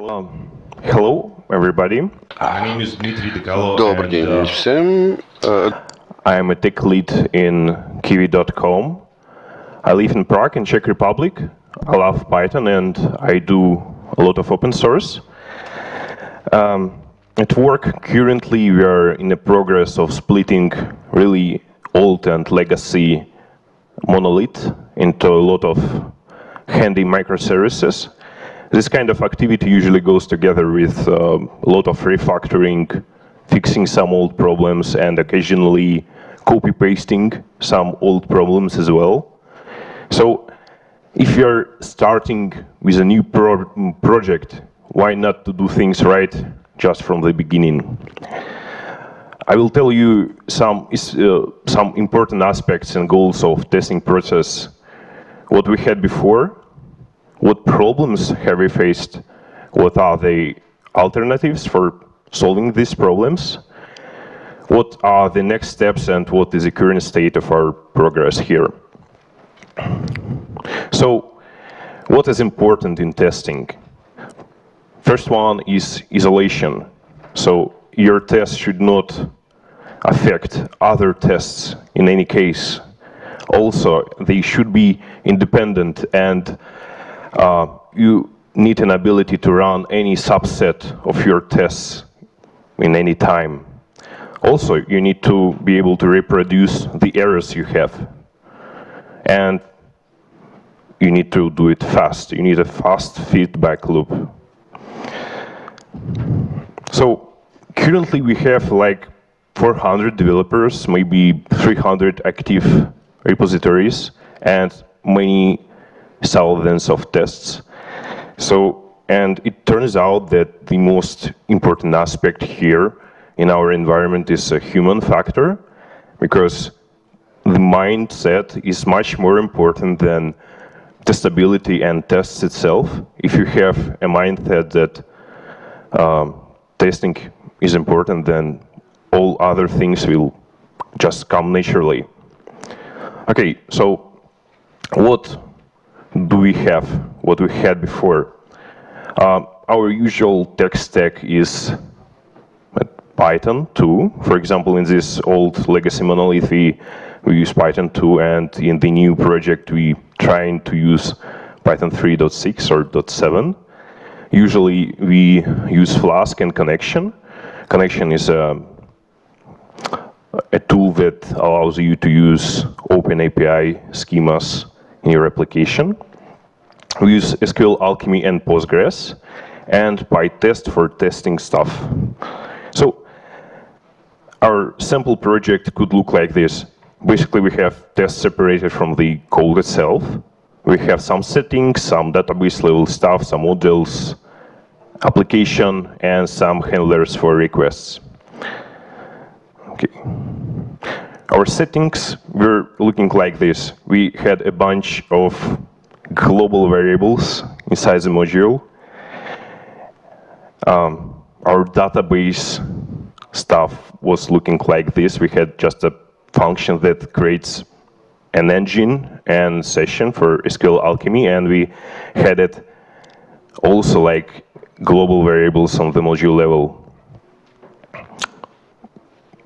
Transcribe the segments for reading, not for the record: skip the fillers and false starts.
Hello, everybody. My name is Dmitry Dygalo. Добрый день всем. I am a tech lead in Kiwi.com. I live in Prague, in Czech Republic. I love Python and I do a lot of open source. At work, currently we are in the progress of splitting really old and legacy monolith into a lot of handy microservices. This kind of activity usually goes together with a lot of refactoring, fixing some old problems, and occasionally copy-pasting some old problems as well. So if you're starting with a new project, why not to do things right just from the beginning? I will tell you some important aspects and goals of testing process, what we had before, what problems have we faced, what are the alternatives for solving these problems, what are the next steps, and what is the current state of our progress here. So, what is important in testing? First one is isolation. So, your test should not affect other tests in any case. Also, they should be independent, and you need an ability to run any subset of your tests in any time. Also, you need to be able to reproduce the errors you have. And you need to do it fast. You need a fast feedback loop. So currently we have like 400 developers, maybe 300 active repositories, and many thousands of tests. So, and it turns out that the most important aspect here in our environment is a human factor, because the mindset is much more important than testability and tests itself. If you have a mindset that testing is important, then all other things will just come naturally. Okay, so what do we have, what we had before? Our usual tech stack is Python 2. For example, in this old legacy monolith, we use Python 2, and in the new project, we trying to use Python 3.6 or .7. Usually, we use Flask and Connection. Connection is a tool that allows you to use open API schemas in your application. We use Sql Alchemy and Postgres, and PyTest for testing stuff. So our sample project could look like this. Basically, we have tests separated from the code itself. We have some settings, some database level stuff, some modules, application, and some handlers for requests. Okay. Our settings were looking like this. We had a bunch of global variables inside the module. Our database stuff was looking like this. We had just a function that creates an engine and session for Sql Alchemy, and we had it also like global variables on the module level.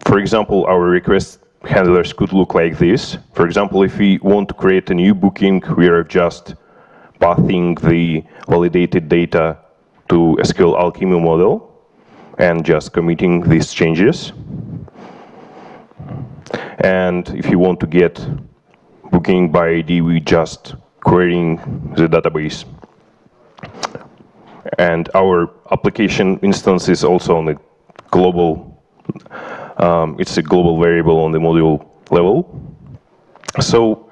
For example, our request handlers could look like this. For example, if we want to create a new booking, we are just pathing the validated data to a Sql Alchemy model and just committing these changes. And if you want to get booking by ID, we just querying the database. And our application instance is also on the global, it's a global variable on the module level. So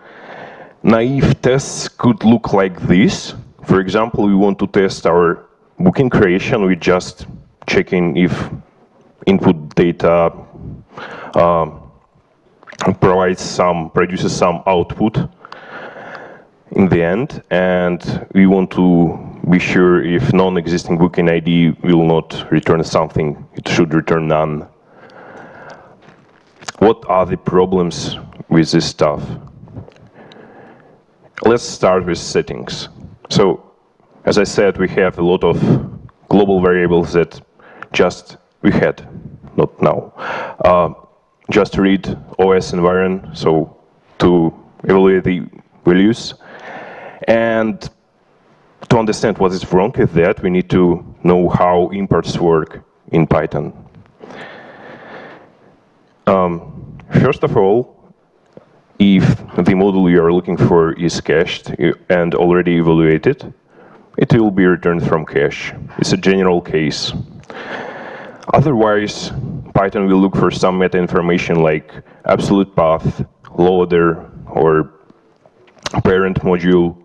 naive tests could look like this. For example, we want to test our booking creation. We just checking if input data produces some output in the end, and we want to be sure if non-existing booking ID will not return something, it should return none. What are the problems with this stuff? Let's start with settings. So, as I said, we have a lot of global variables that just we had, not now. Just read OS environment, so to evaluate the values. And to understand what is wrong with that, we need to know how imports work in Python. First of all, if the module you are looking for is cached and already evaluated, it will be returned from cache. It's a general case. Otherwise, Python will look for some meta information like absolute path, loader, or parent module,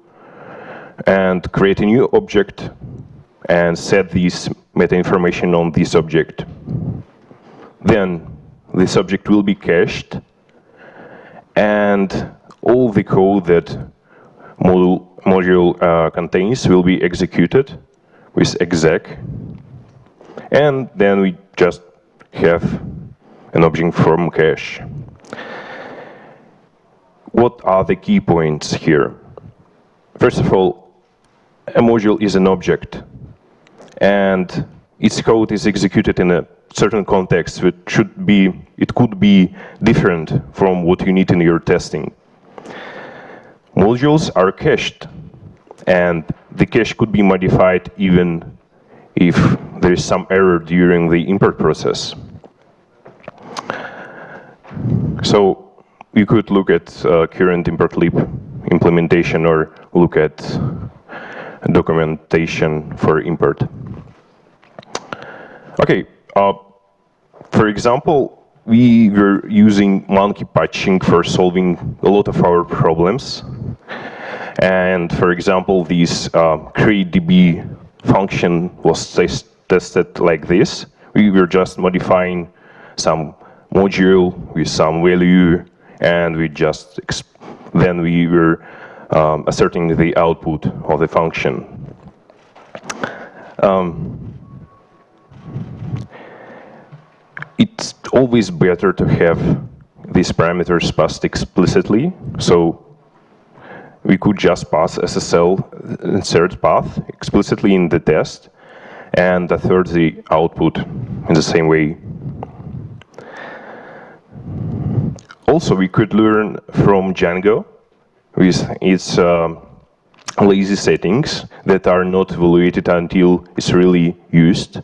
and create a new object and set this meta information on this object. Then this object will be cached, and all the code that module contains will be executed with exec, and then we just have an object from cache. What are the key points here? First of all, a module is an object, and its code is executed in a certain context, which it could be different from what you need in your testing. Modules are cached, and the cache could be modified even if there is some error during the import process. So you could look at current import lib implementation or look at documentation for import. Okay, for example, we were using monkey patching for solving a lot of our problems. And for example, this createDB function was tested like this. We were just modifying some module with some value, and then we were asserting the output of the function. It's always better to have these parameters passed explicitly, so we could just pass SSL insert path explicitly in the test and assert the output in the same way. Also, we could learn from Django with its lazy settings that are not evaluated until it's really used.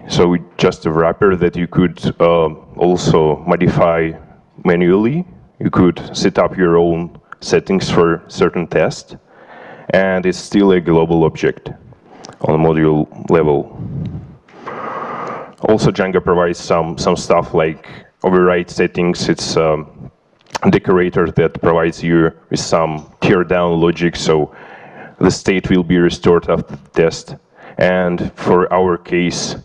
So just a wrapper that you could also modify manually. You could set up your own settings for certain tests, and it's still a global object on a module level. Also, Django provides some stuff like overwrite settings. It's a decorator that provides you with some teardown logic, so the state will be restored after the test. And for our case,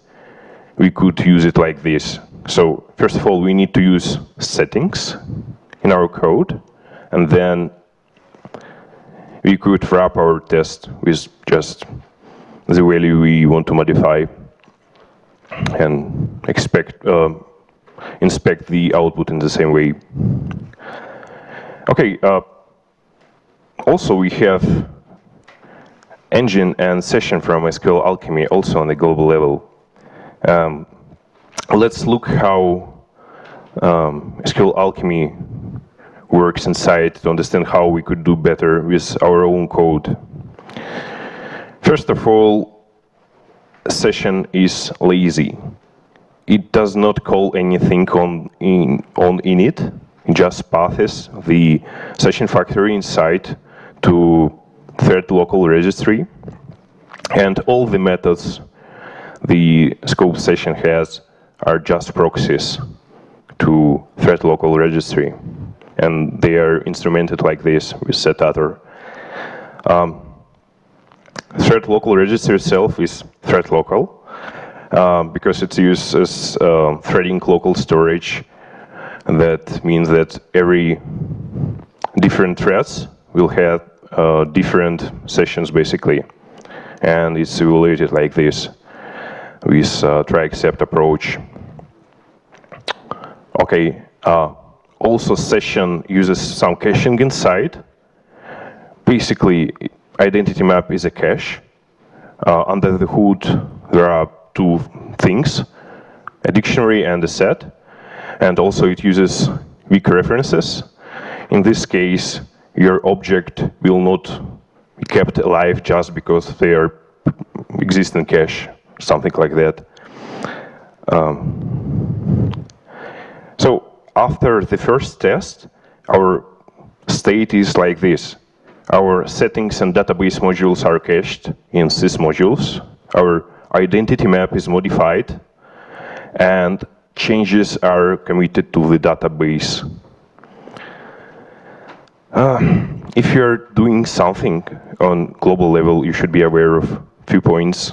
we could use it like this. So first of all, we need to use settings in our code, and then we could wrap our test with just the value we want to modify and inspect the output in the same way. Okay, also we have engine and session from Sql Alchemy also on the global level. Let's look how Sql Alchemy works inside to understand how we could do better with our own code. First of all, session is lazy. It does not call anything on init. It just passes the session factory inside to thread local registry, and all the methods the scope session has are just proxies to thread local registry, and they are instrumented like this with setOther. Thread local registry itself is thread local because it uses threading local storage, and that means that every different threads will have different sessions basically, and it's evaluated like this with try except approach. Okay, also session uses some caching inside. Basically, identity map is a cache Under the hood, there are two things, a dictionary and a set, and also it uses weak references. In this case, your object will not be kept alive just because they are exist in cache, something like that. So after the first test, our state is like this. Our settings and database modules are cached in sys modules. Our identity map is modified, and changes are committed to the database. If you're doing something on global level, you should be aware of a few points.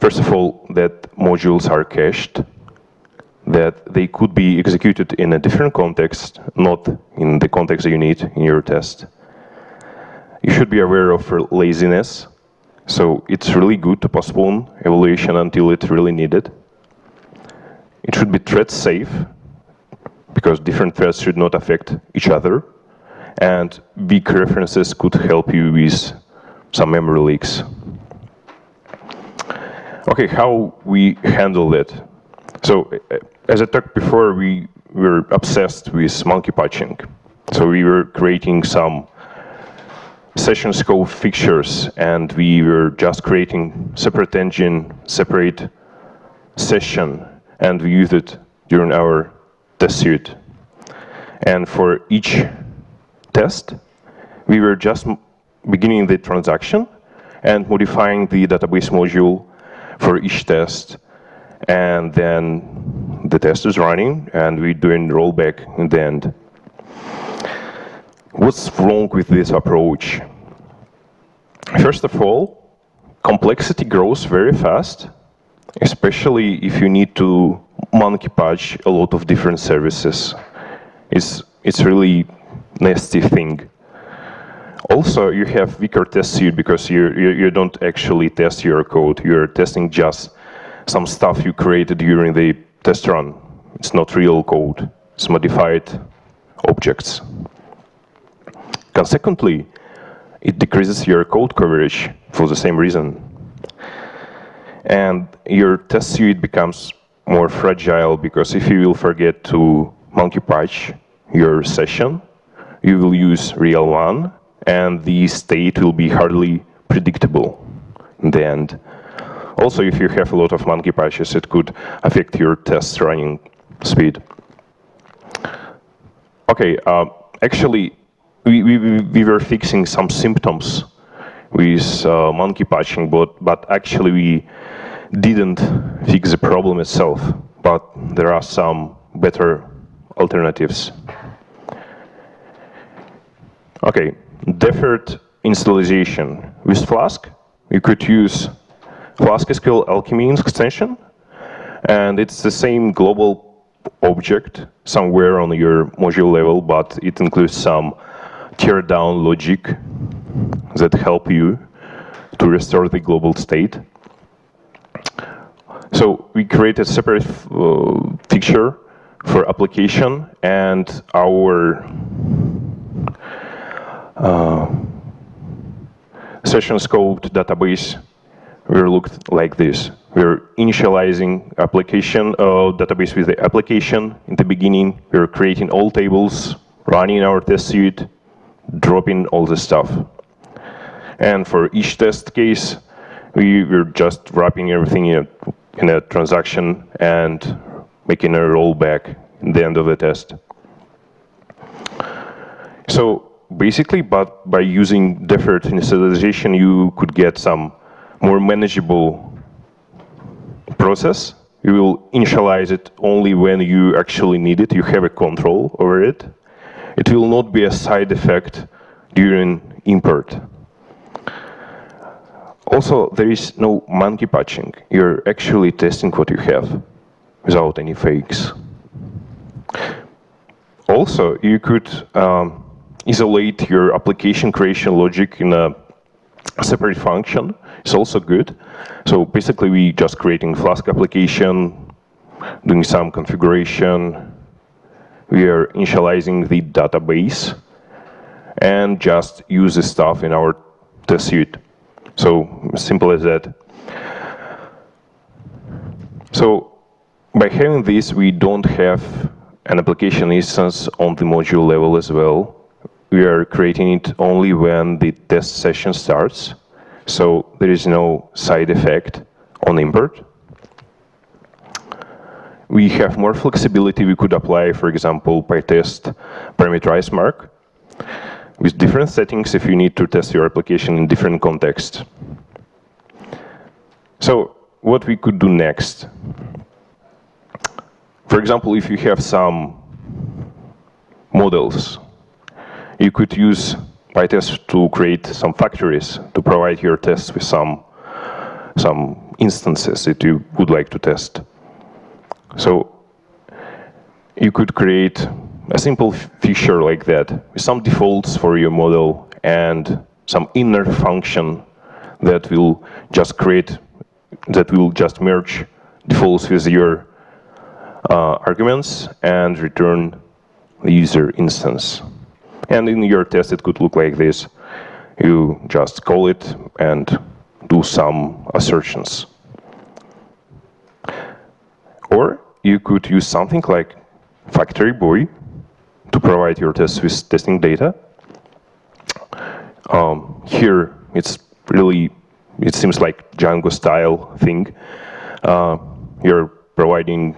First of all, that modules are cached, that they could be executed in a different context, not in the context you need in your test. You should be aware of laziness, so it's really good to postpone evaluation until it's really needed. It should be thread safe, because different threads should not affect each other, and weak references could help you with some memory leaks. Okay, how we handle that? So, as I talked before, we were obsessed with monkey patching. So we were creating some session scope fixtures, and we were just creating separate engine, separate session, and we used it during our test suite. And for each test, we were just beginning the transaction and modifying the database module for each test. And then the test is running, and we're doing rollback in the end. What's wrong with this approach? First of all, complexity grows very fast, especially if you need to monkey patch a lot of different services. It's really nasty thing. Also, you have weaker test suite because you don't actually test your code. You're testing just some stuff you created during the test run. It's not real code. It's modified objects. Consequently, it decreases your code coverage for the same reason. And your test suite becomes more fragile because if you will forget to monkey patch your session, you will use real one, and the state will be hardly predictable in the end. Also, if you have a lot of monkey patches, it could affect your test running speed. Okay, actually, we were fixing some symptoms with monkey patching, but actually we didn't fix the problem itself, but there are some better alternatives. Okay, deferred installation. With Flask, you could use Flask Sql Alchemy extension, and it's the same global object somewhere on your module level, but it includes some teardown logic that help you to restore the global state. So we created a separate fixture for application, and our session scoped database will look like this. We're initializing application database with the application in the beginning. We're creating all tables, running our test suite, dropping all the stuff. And for each test case, we were just wrapping everything in a transaction and making a rollback in the end of the test. So basically, but by using deferred initialization, you could get some more manageable process. You will initialize it only when you actually need it. You have a control over it. It will not be a side effect during import. Also, there is no monkey patching. You're actually testing what you have without any fakes. Also, you could isolate your application creation logic in a separate function. It's also good. So basically, we just creating Flask application, doing some configuration. We are initializing the database, and just use the stuff in our test suite. So simple as that. So by having this, we don't have an application instance on the module level as well. We are creating it only when the test session starts. So there is no side effect on import. We have more flexibility. We could apply, for example, PyTest parameterize mark with different settings if you need to test your application in different contexts. So what we could do next? For example, if you have some models, you could use PyTest to create some factories to provide your tests with some instances that you would like to test. So you could create a simple feature like that with some defaults for your model and some inner function that will just merge defaults with your arguments and return the user instance. And in your test, it could look like this. You just call it and do some assertions. Or you could use something like factory boy to provide your tests with testing data. Here, it seems like Django style thing. You're providing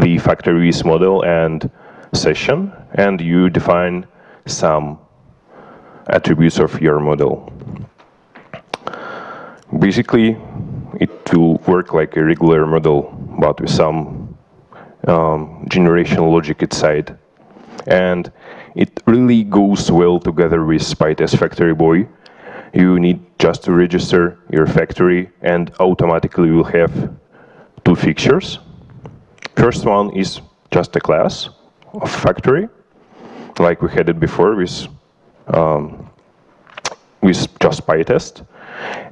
the factories model and session, and you define some attributes of your model. Basically, it will work like a regular model, but with some generation logic inside. And it really goes well together with PyTest Factory Boy. You need just to register your factory, and automatically you will have two fixtures. First one is just a class of factory, like we had it before with just PyTest.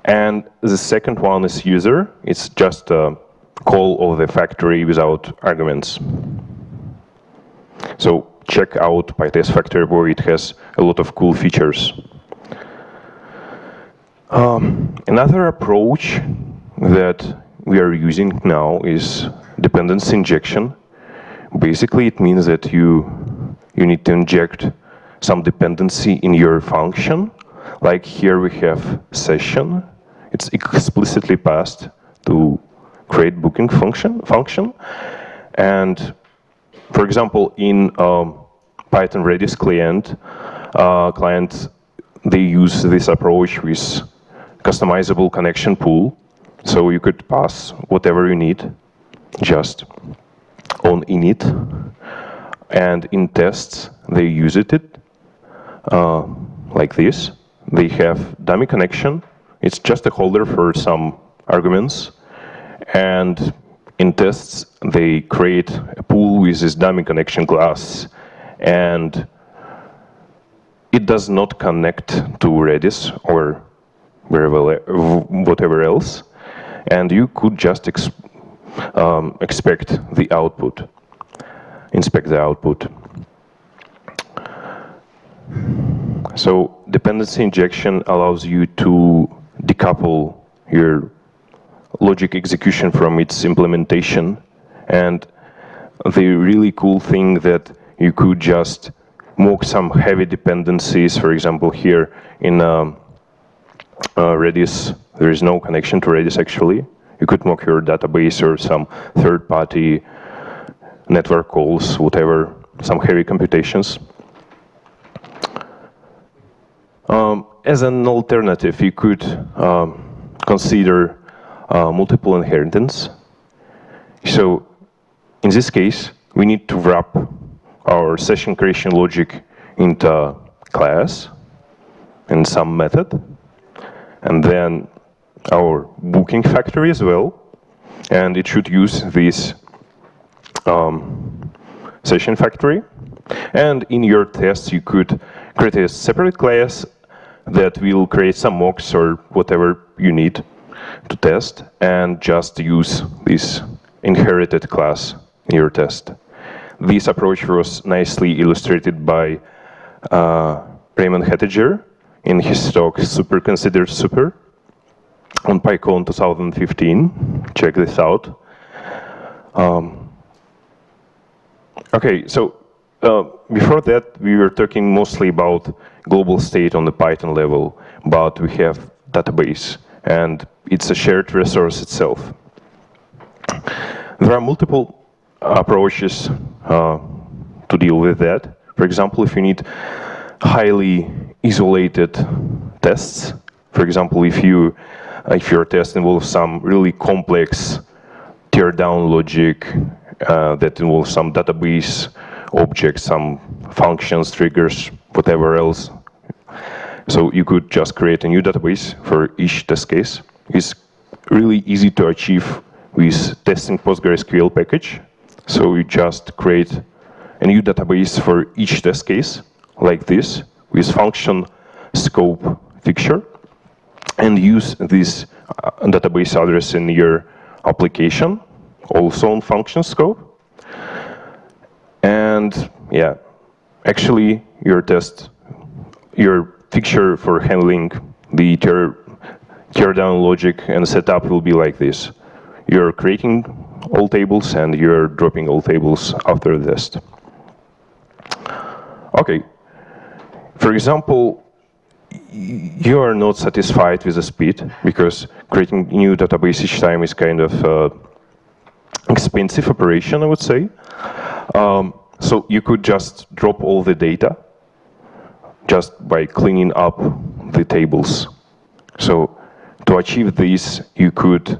And the second one is user. It's just a call of the factory without arguments. So check out PyTest Factory Boy. It has a lot of cool features. Another approach that we are using now is dependency injection. Basically, it means that you need to inject some dependency in your function. Like here we have session. It's explicitly passed to create booking function. And for example, in Python Redis client, they use this approach with customizable connection pool. So you could pass whatever you need just on init. And in tests, they use it like this. They have dummy connection. It's just a holder for some arguments. And in tests, they create a pool with this dummy connection class. And it does not connect to Redis or whatever else. And you could just inspect the output. So dependency injection allows you to decouple your logic execution from its implementation. And the really cool thing that you could just mock some heavy dependencies. For example, here in Redis, there is no connection to Redis actually. You could mock your database or some third-party network calls, whatever, some heavy computations. As an alternative, you could consider multiple inheritance. So in this case, we need to wrap our session creation logic into class and some method, and then our booking factory as well, and it should use this session factory. And in your tests, you could create a separate class that will create some mocks or whatever you need to test, and just use this inherited class in your test. This approach was nicely illustrated by Raymond Hettiger in his talk, Super Considered Super. on PyCon 2015. Check this out. Okay, so before that, we were talking mostly about global state on the Python level, but we have database, and it's a shared resource itself. There are multiple approaches to deal with that. For example, if you need highly isolated tests, for example, if your test involves some really complex teardown logic that involves some database objects, some functions, triggers, whatever else. So you could just create a new database for each test case. It's really easy to achieve with testing PostgreSQL package. So you just create a new database for each test case, like this, with function scope fixture, and use this database address in your application, also on function scope. And yeah, actually your fixture for handling the teardown logic and setup will be like this. You're creating all tables and you're dropping all tables after the test. Okay, for example, you are not satisfied with the speed because creating new database each time is kind of expensive operation, I would say. So you could just drop all the data just by cleaning up the tables. So to achieve this, you could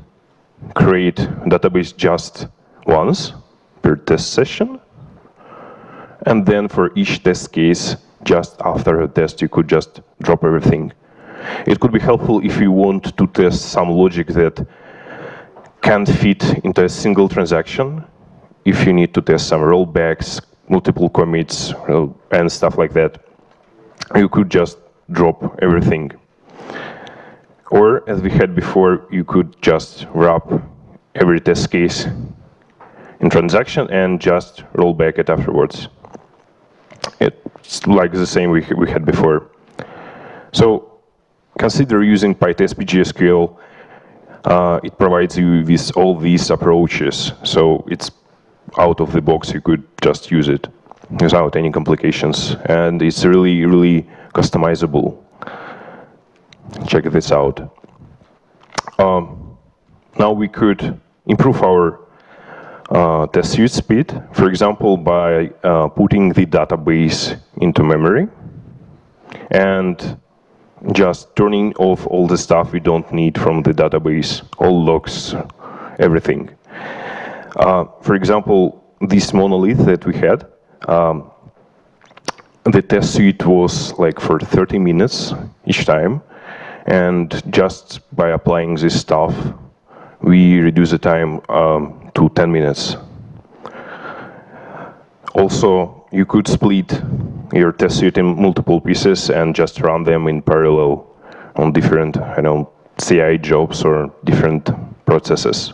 create a database just once per test session. And then for each test case, just after a test, you could just drop everything. It could be helpful if you want to test some logic that can't fit into a single transaction. If you need to test some rollbacks, multiple commits, and stuff like that, you could just drop everything. Or, as we had before, you could just wrap every test case in transaction and just roll back it afterwards. It's like the same we had before. So consider using PyTest-PGSQL. It provides you with all these approaches. So it's out of the box, you could just use it without any complications. And it's really, really customizable. Check this out. Now we could improve our test suite speed, for example, by putting the database into memory and just turning off all the stuff we don't need from the database, all logs, everything. For example, this monolith that we had, the test suite was like for 30 minutes each time. And just by applying this stuff, we reduce the time to 10 minutes. Also, you could split your test suite in multiple pieces and just run them in parallel on different, CI jobs or different processes.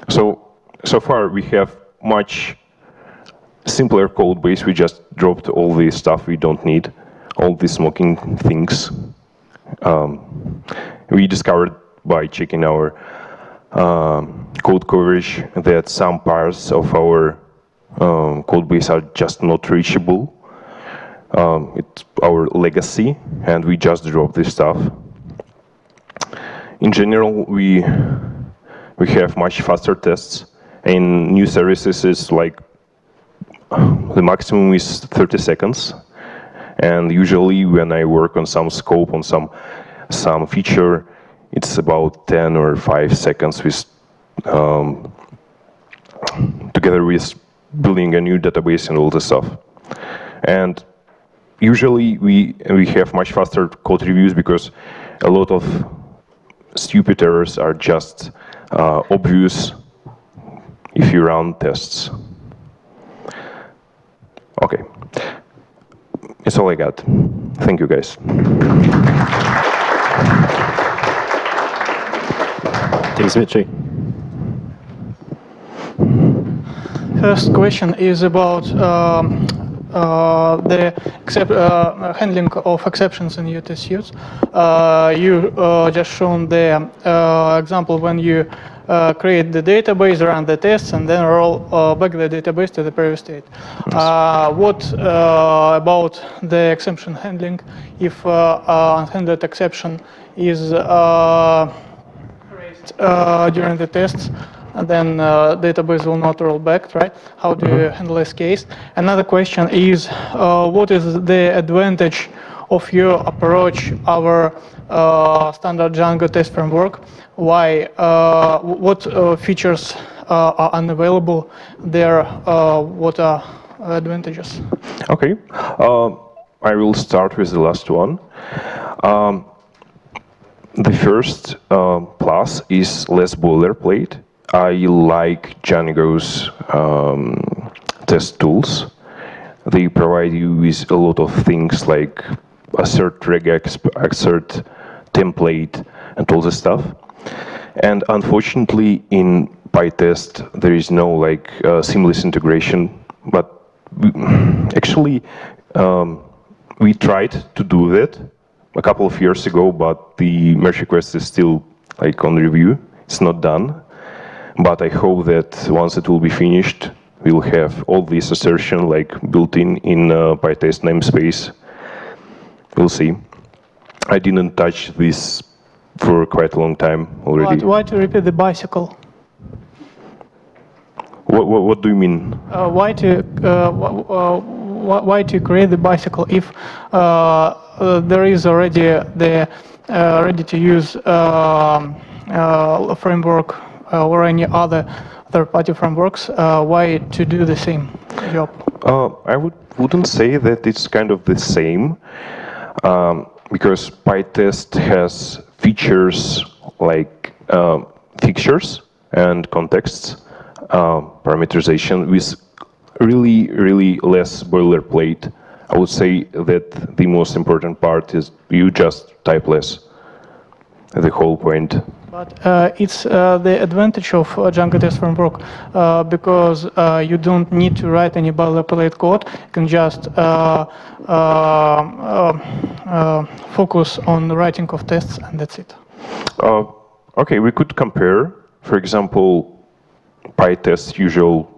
So far we have much simpler code base. We just dropped all the stuff we don't need, all the smoking things. We discovered by checking our code coverage that some parts of our code base are just not reachable. It's our legacy, and we just dropped this stuff. In general, we have much faster tests. In new services, it's like the maximum is 30 seconds. And usually when I work on some scope, on some feature, it's about 10 or 5 seconds with, together with building a new database and all this stuff. And usually we have much faster code reviews because a lot of stupid errors are just obvious if you run tests. Okay. That's all I got. Thank you, guys. Thanks, Dmitry. First question is about the handling of exceptions in your test suits. You just shown the example when you create the database, run the tests, and then roll back the database to the previous state. What about the exception handling if unhandled exception is raised during the tests? And then database will not roll back, right? How do you handle this case? Another question is, what is the advantage of your approach, our standard Django test framework? Why? What features are unavailable there? What are advantages? Okay, I will start with the last one. The first plus is less boilerplate. I like Django's test tools. They provide you with a lot of things like assert, regex, assert, template, and all this stuff. And unfortunately, in PyTest, there is no like seamless integration. But actually, we tried to do that a couple of years ago, but the merge request is still like on review. It's not done. But I hope that once it will be finished, we'll have all this assertion like built in PyTest namespace. We'll see. I didn't touch this for quite a long time already. Why to repeat the bicycle? What do you mean? Why to create the bicycle if there is already the ready-to-use framework or any other third-party frameworks? Why to do the same job? I wouldn't say that it's kind of the same, because PyTest has features like fixtures and contexts, parameterization with really less boilerplate. I would say that the most important part is you just type less. The whole point. But it's the advantage of Django test framework because you don't need to write any boilerplate code. You can just focus on the writing of tests, and that's it. Okay, we could compare, for example, PyTest usual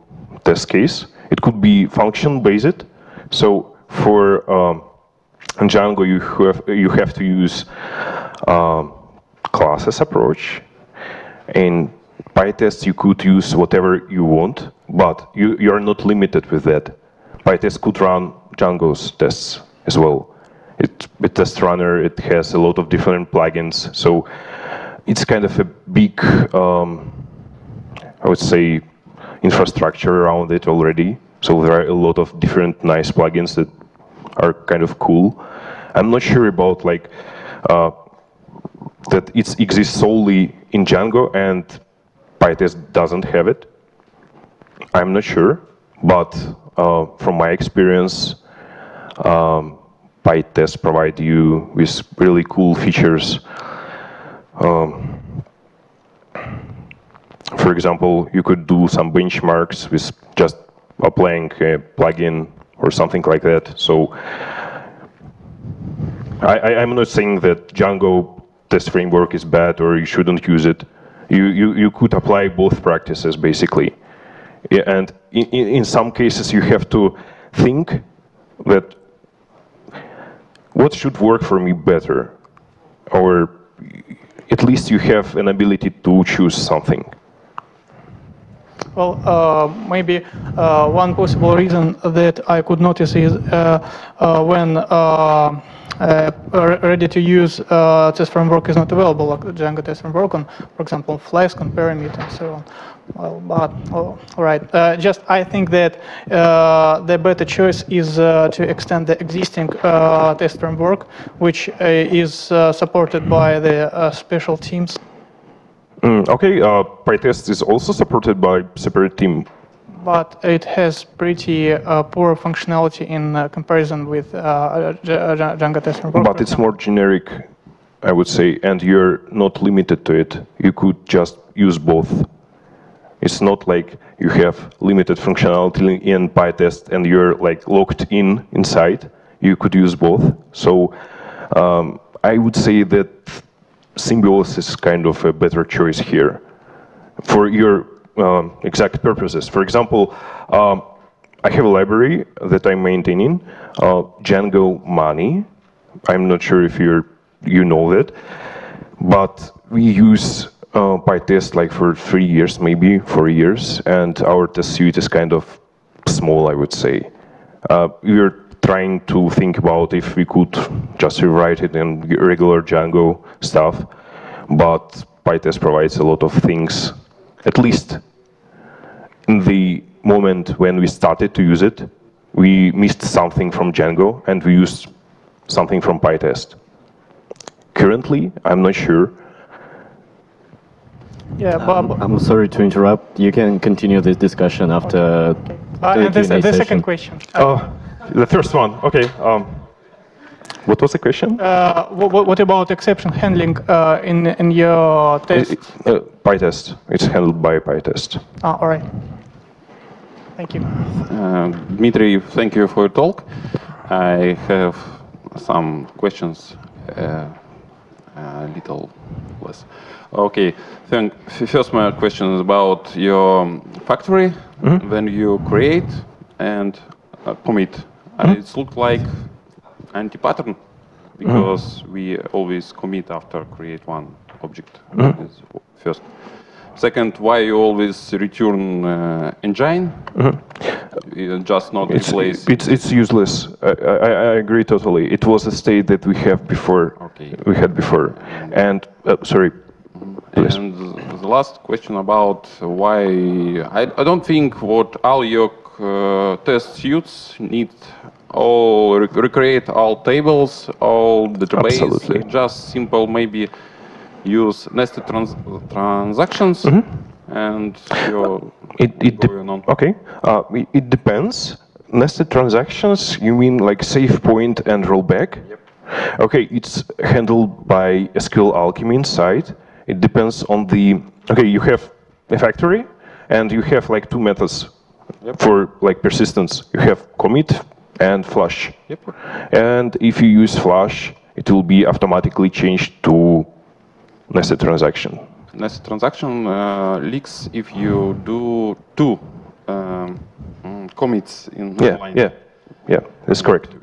test case. It could be function-based. So for Django, you have to use classes approach. In PyTest, you could use whatever you want, but you are not limited with that. PyTest could run Django's tests as well. It's a test runner. It has a lot of different plugins, so it's kind of a big, I would say, infrastructure around it already. So there are a lot of different nice plugins that are kind of cool. I'm not sure about like that it exists solely in Django and PyTest doesn't have it. I'm not sure, but from my experience, PyTest provide you with really cool features. For example, you could do some benchmarks with just applying a plugin or something like that. So I'm not saying that Django test framework is bad or you shouldn't use it. You could apply both practices basically. And in some cases you have to think that what should work for me better, or at least you have an ability to choose something. Well, maybe one possible reason that I could notice is when ready-to-use test framework is not available, like the Django test framework on, for example, Flask on Pyramid and so on. Well, but all right. Just I think that the better choice is to extend the existing test framework, which is supported by the special teams. Okay, PyTest is also supported by separate team. But it has pretty poor functionality in comparison with Django test framework. But it's more generic, I would say, and you're not limited to it. You could just use both. It's not like you have limited functionality in PyTest and you're like locked inside. You could use both. So I would say that Symbiosis is kind of a better choice here for your exact purposes. For example, I have a library that I'm maintaining, Django Money. I'm not sure if you know that, but we use PyTest like for 3 years, maybe 4 years, and our test suite is kind of small, I would say. We're trying to think about if we could just rewrite it in regular Django stuff, but PyTest provides a lot of things, at least in the moment when we started to use it, we missed something from Django and we used something from PyTest. Currently, I'm not sure. Yeah, but I'm sorry to interrupt. You can continue this discussion after and the the Q&A second session. question. The first one, okay. What was the question? What about exception handling in your test? PyTest. It's handled by PyTest. All right. Thank you. Dmitry, thank you for your talk. I have some questions, a little less. Okay, first my question is about your factory. When you create and commit. It looks like anti-pattern because we always commit after create one object. Is first. Second, why you always return engine? Just not replace. It's useless. I agree totally. It was a state that we have before. Okay. We had before. And sorry. Please. And the last question about why I don't think what all your test suites need all recreate all tables, all databases. Absolutely. Just simple maybe use nested transactions and going on. Okay. It depends. Nested transactions, you mean like save point and rollback? Yep. Okay, it's handled by Sql Alchemy inside. It depends on the, okay, you have a factory and you have like two methods for like persistence. You have commit and flush. Yep. And if you use flush, it will be automatically changed to nested transaction. Nested transaction leaks if you do two commits in line. Yeah, that's correct.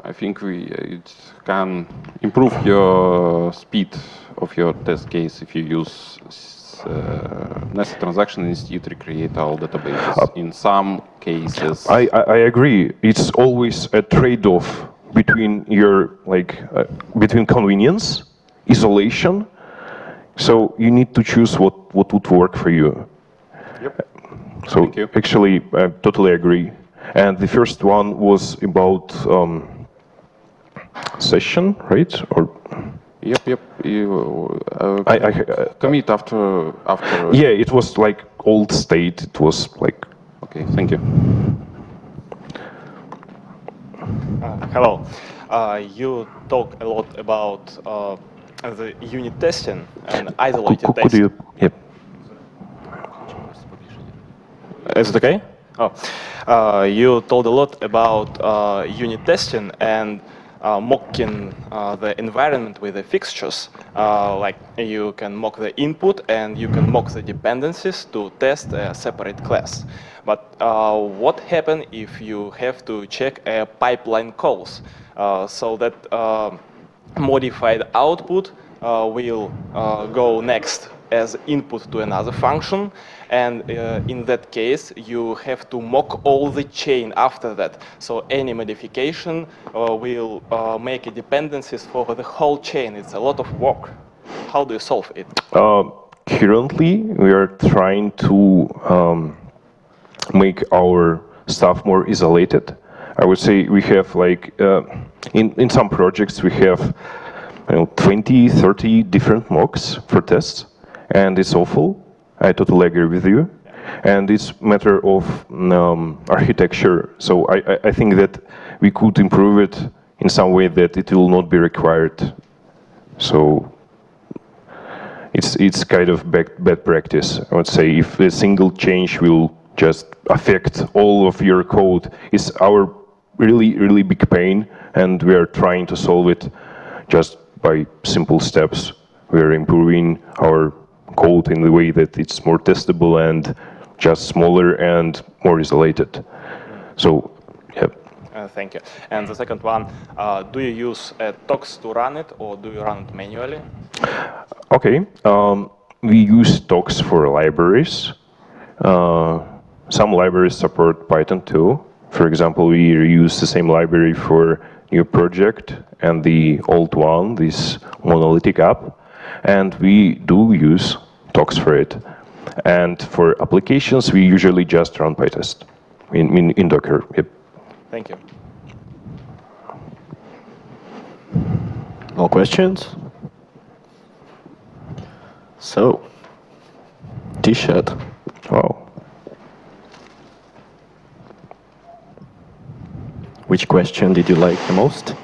I think it can improve your speed of your test case if you use nested transaction instead to recreate all databases. In some cases, I agree. It's always a trade-off between your between convenience, isolation. So you need to choose what would work for you. Yep. So Thank you. actually, I totally agree. And the first one was about session, right? Or Yep. You commit after. Yeah, it was like old state. It was like. Okay, thank you. Hello. You talk a lot about the unit testing and isolated testing. Could you? Yep. Is it okay? Oh, you told a lot about unit testing and mocking the environment with the fixtures. Like you can mock the input and you can mock the dependencies to test a separate class. But what happens if you have to check a pipeline calls so that modified output will go next as input to another function, and in that case you have to mock all the chain after that. So any modification will make a dependencies for the whole chain. It's a lot of work. How do you solve it? Currently, we are trying to make our stuff more isolated. I would say we have like in some projects we have 20, 30 different mocks for tests. And it's awful. I totally agree with you. And it's a matter of architecture. So I think that we could improve it in some way that it will not be required. So it's kind of bad practice. I would say if a single change will just affect all of your code, it's our really big pain, and we are trying to solve it just by simple steps. We are improving our code in the way that it's more testable and just smaller and more isolated. So, yeah. Thank you. And the second one, do you use Tox to run it, or do you run it manually? Okay, we use Tox for libraries. Some libraries support Python too. For example, we use the same library for new project and the old one, this monolithic app, and we do use Tox for it. And for applications, we usually just run PyTest in Docker. Yep. Thank you. More questions? So, T-shirt. Wow. Which question did you like the most?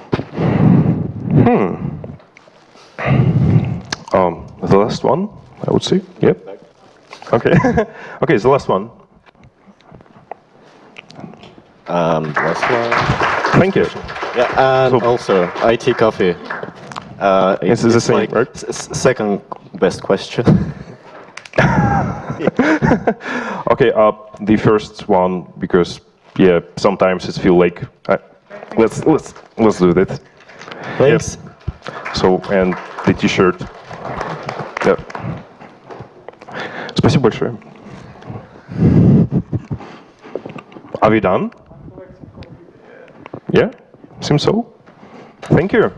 The last one, I would say. Yep. Okay. Okay, the last one. Last one. Thank you. Yeah, and So- also IT coffee. This is the same, like right? Second best question. Okay, the first one, because yeah, sometimes it feels like let's do that. Thanks. So, and the T-shirt. Yeah. Спасибо большое. Are we done? Yeah, seems so. Thank you.